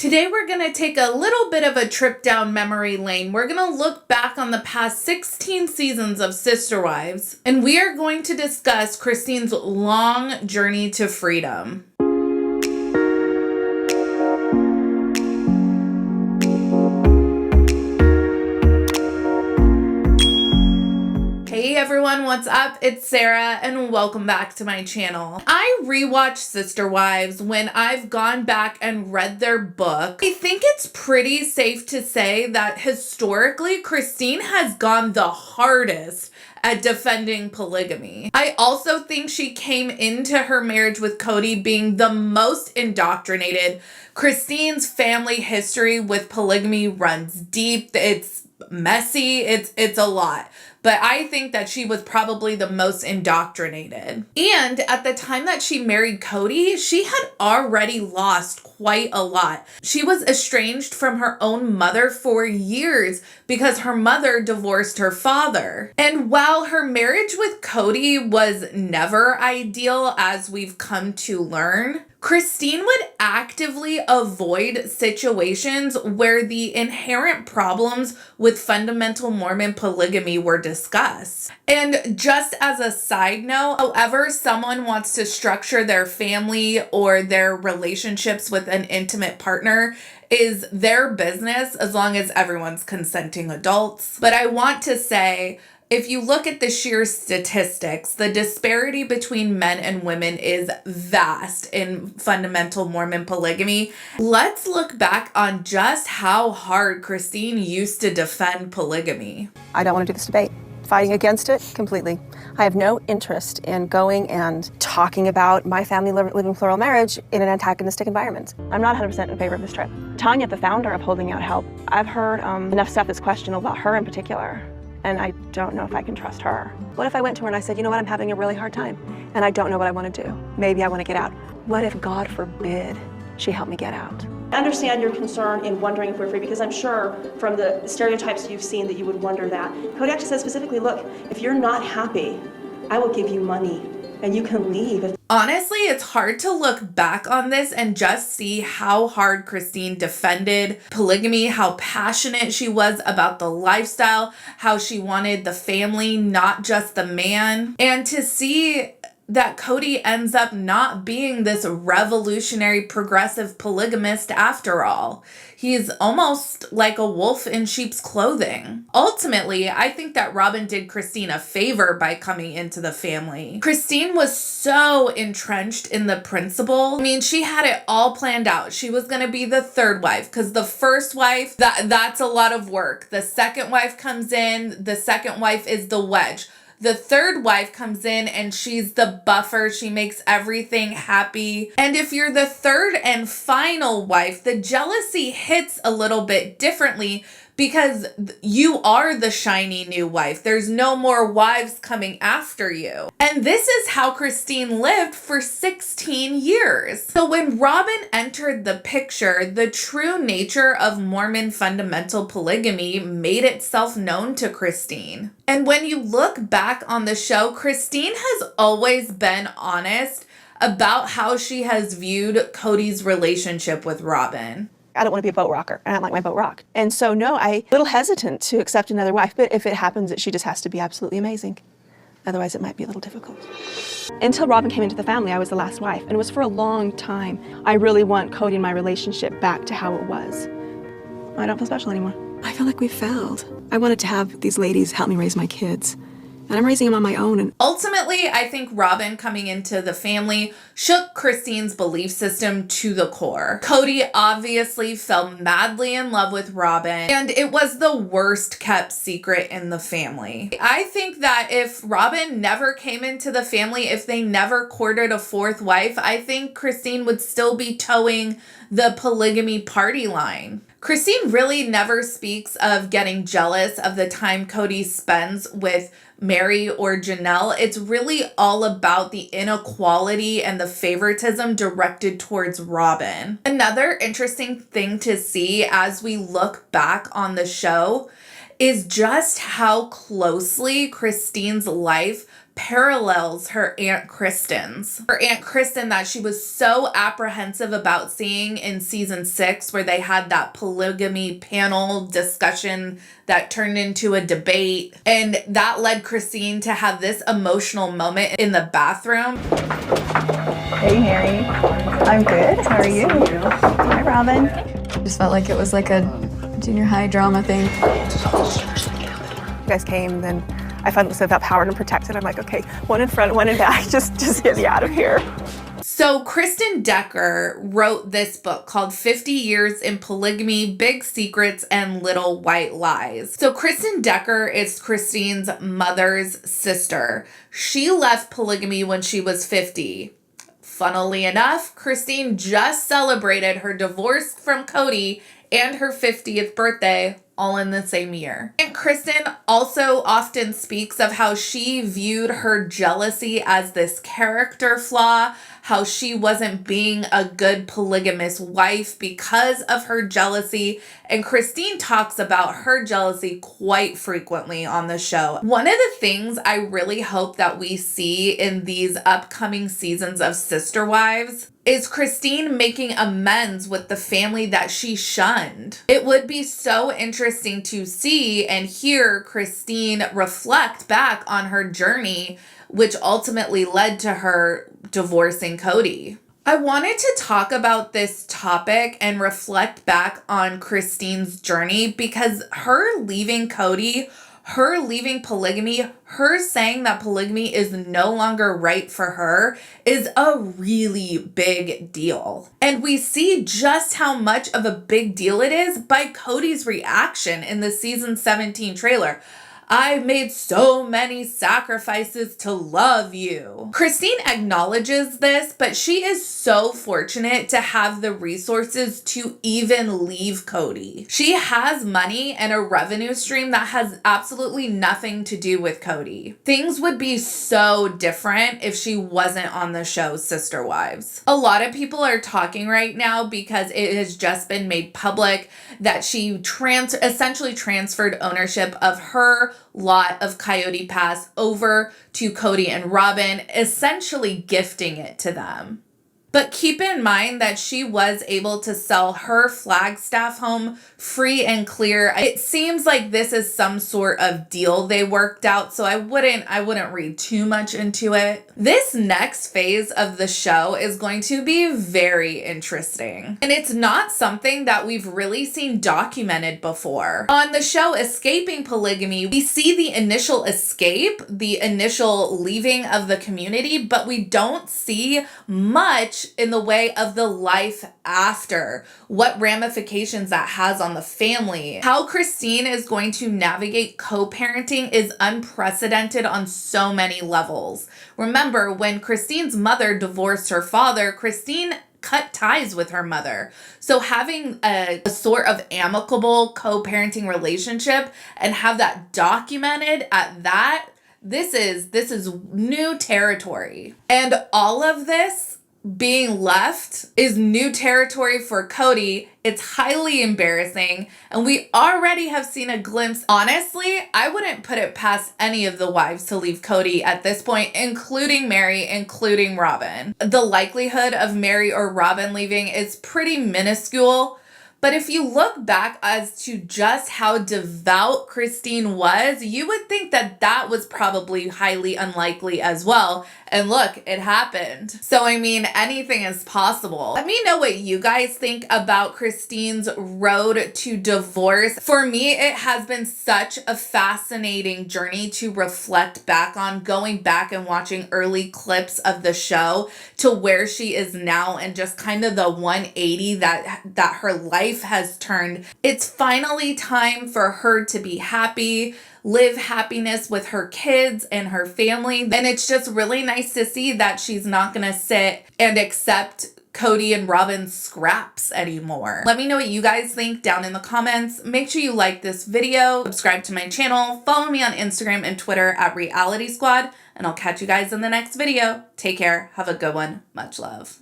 Today we're going to take a little bit of a trip down memory lane. We're going to look back on the past 16 seasons of Sister Wives, and we are going to discuss Kristyn's long journey to freedom. Hey everyone, what's up? It's Sarah and welcome back to my channel. I rewatched Sister Wives when I've gone back and read their book. I think it's pretty safe to say that historically, Kristyn has gone the hardest at defending polygamy. I also think she came into her marriage with Kody being the most indoctrinated. Kristyn's family history with polygamy runs deep. It's messy. It's a lot. But I think that she was probably the most indoctrinated. And at the time that she married Kody, she had already lost quite a lot. She was estranged from her own mother for years because her mother divorced her father. And while her marriage with Kody was never ideal, as we've come to learn, Kristyn would actively avoid situations where the inherent problems with fundamental Mormon polygamy were discussed. And just as a side note, however someone wants to structure their family or their relationships with an intimate partner is their business as long as everyone's consenting adults. But I want to say, if you look at the sheer statistics, the disparity between men and women is vast in fundamental Mormon polygamy. Let's look back on just how hard Kristyn used to defend polygamy. I don't want to do this debate. Fighting against it completely. I have no interest in going and talking about my family living plural marriage in an antagonistic environment. I'm not 100% in favor of this trip. Tanya, the founder of Holding Out Help, I've heard enough stuff that's questionable about her in particular. And I don't know if I can trust her. What if I went to her and I said, you know what, I'm having a really hard time and I don't know what I want to do. Maybe I want to get out. What if, God forbid, she helped me get out? I understand your concern in wondering if we're free, because I'm sure from the stereotypes you've seen that you would wonder that. Kody actually says specifically, look, if you're not happy, I will give you money and you can leave. Honestly, it's hard to look back on this and just see how hard Kristyn defended polygamy, how passionate she was about the lifestyle, how she wanted the family, not just the man. And to see that Kody ends up not being this revolutionary progressive polygamist after all. He's almost like a wolf in sheep's clothing. Ultimately, I think that Robin did Kristyn a favor by coming into the family. Kristyn was so entrenched in the principle. I mean, she had it all planned out. She was going to be the third wife because the first wife, that's a lot of work. The second wife comes in, the second wife is the wedge. The third wife comes in and she's the buffer. She makes everything happy. And if you're the third and final wife, the jealousy hits a little bit differently because you are the shiny new wife. There's no more wives coming after you. And this is how Kristyn lived for 16 years. So when Robin entered the picture, the true nature of Mormon fundamental polygamy made itself known to Kristyn. And when you look back on the show, Kristyn has always been honest about how she has viewed Kody's relationship with Robin. I don't want to be a boat rocker. I don't like my boat rock. And so, no, I'm a little hesitant to accept another wife, but if it happens, she just has to be absolutely amazing. Otherwise, it might be a little difficult. Until Robin came into the family, I was the last wife, and it was for a long time. I really want Kody and my relationship back to how it was. I don't feel special anymore. I feel like we failed. I wanted to have these ladies help me raise my kids. And I'm raising them on my own. And ultimately, I think Robin coming into the family shook Kristyn's belief system to the core. Kody obviously fell madly in love with Robin, and it was the worst kept secret in the family. I think that if Robin never came into the family, if they never courted a fourth wife, I think Kristyn would still be towing the polygamy party line. Kristyn really never speaks of getting jealous of the time Kody spends with Mary or Janelle. It's really all about the inequality and the favoritism directed towards Robin. Another interesting thing to see as we look back on the show is just how closely Kristyn's life parallels her Aunt Kristyn's. Her Aunt Kristyn that she was so apprehensive about seeing in season 6, where they had that polygamy panel discussion that turned into a debate. And that led Kristyn to have this emotional moment in the bathroom. Hey, Harry. I'm good. How are you? Hi, Robin. Just felt like it was like a junior high drama thing. You guys came, then I finally felt empowered and protected. I'm like, okay, one in front, one in back, just get me out of here. So Kristyn Decker wrote this book called 50 Years in Polygamy, Big Secrets and Little White Lies. So Kristyn Decker is Kristyn's mother's sister. She left polygamy when she was 50. Funnily enough, Kristyn just celebrated her divorce from Kody and her 50th birthday all in the same year. And Kristyn also often speaks of how she viewed her jealousy as this character flaw, how she wasn't being a good polygamous wife because of her jealousy. And Kristyn talks about her jealousy quite frequently on the show. One of the things I really hope that we see in these upcoming seasons of Sister Wives is Kristyn making amends with the family that she shunned. It would be so interesting to see and hear Kristyn reflect back on her journey, which ultimately led to her divorcing Kody. I wanted to talk about this topic and reflect back on Kristyn's journey because her leaving Kody, her leaving polygamy, her saying that polygamy is no longer right for her is a really big deal. And we see just how much of a big deal it is by Kody's reaction in the season 17 trailer. I made so many sacrifices to love you. Kristyn acknowledges this, but she is so fortunate to have the resources to even leave Kody. She has money and a revenue stream that has absolutely nothing to do with Kody. Things would be so different if she wasn't on the show Sister Wives. A lot of people are talking right now because it has just been made public that she essentially transferred ownership of her lot of Coyote Pass over to Kody and Robin, essentially gifting it to them. But keep in mind that she was able to sell her Flagstaff home free and clear. It seems like this is some sort of deal they worked out, so I wouldn't read too much into it. This next phase of the show is going to be very interesting. And it's not something that we've really seen documented before. On the show Escaping Polygamy, we see the initial escape, the initial leaving of the community, but we don't see much in the way of the life after, what ramifications that has on the family. How Kristyn is going to navigate co-parenting is unprecedented on so many levels. Remember, when Kristyn's mother divorced her father, Kristyn cut ties with her mother. So having a sort of amicable co-parenting relationship and have that documented at that, this is new territory. And all of this being left is new territory for Kody. It's highly embarrassing, and we already have seen a glimpse. Honestly, I wouldn't put it past any of the wives to leave Kody at this point, including Mary, including Robin. The likelihood of Mary or Robin leaving is pretty minuscule. But if you look back as to just how devout Kristyn was, you would think that that was probably highly unlikely as well. And look, it happened. So, I mean, anything is possible. Let me know what you guys think about Kristyn's road to divorce. For me, it has been such a fascinating journey to reflect back on, going back and watching early clips of the show to where she is now and just kind of the 180 that her life has turned. It's finally time for her to be happy, live happiness with her kids and her family. And it's just really nice to see that she's not going to sit and accept Kody and Robin's scraps anymore. Let me know what you guys think down in the comments. Make sure you like this video, subscribe to my channel, follow me on Instagram and Twitter at Reality Squad, and I'll catch you guys in the next video. Take care. Have a good one. Much love.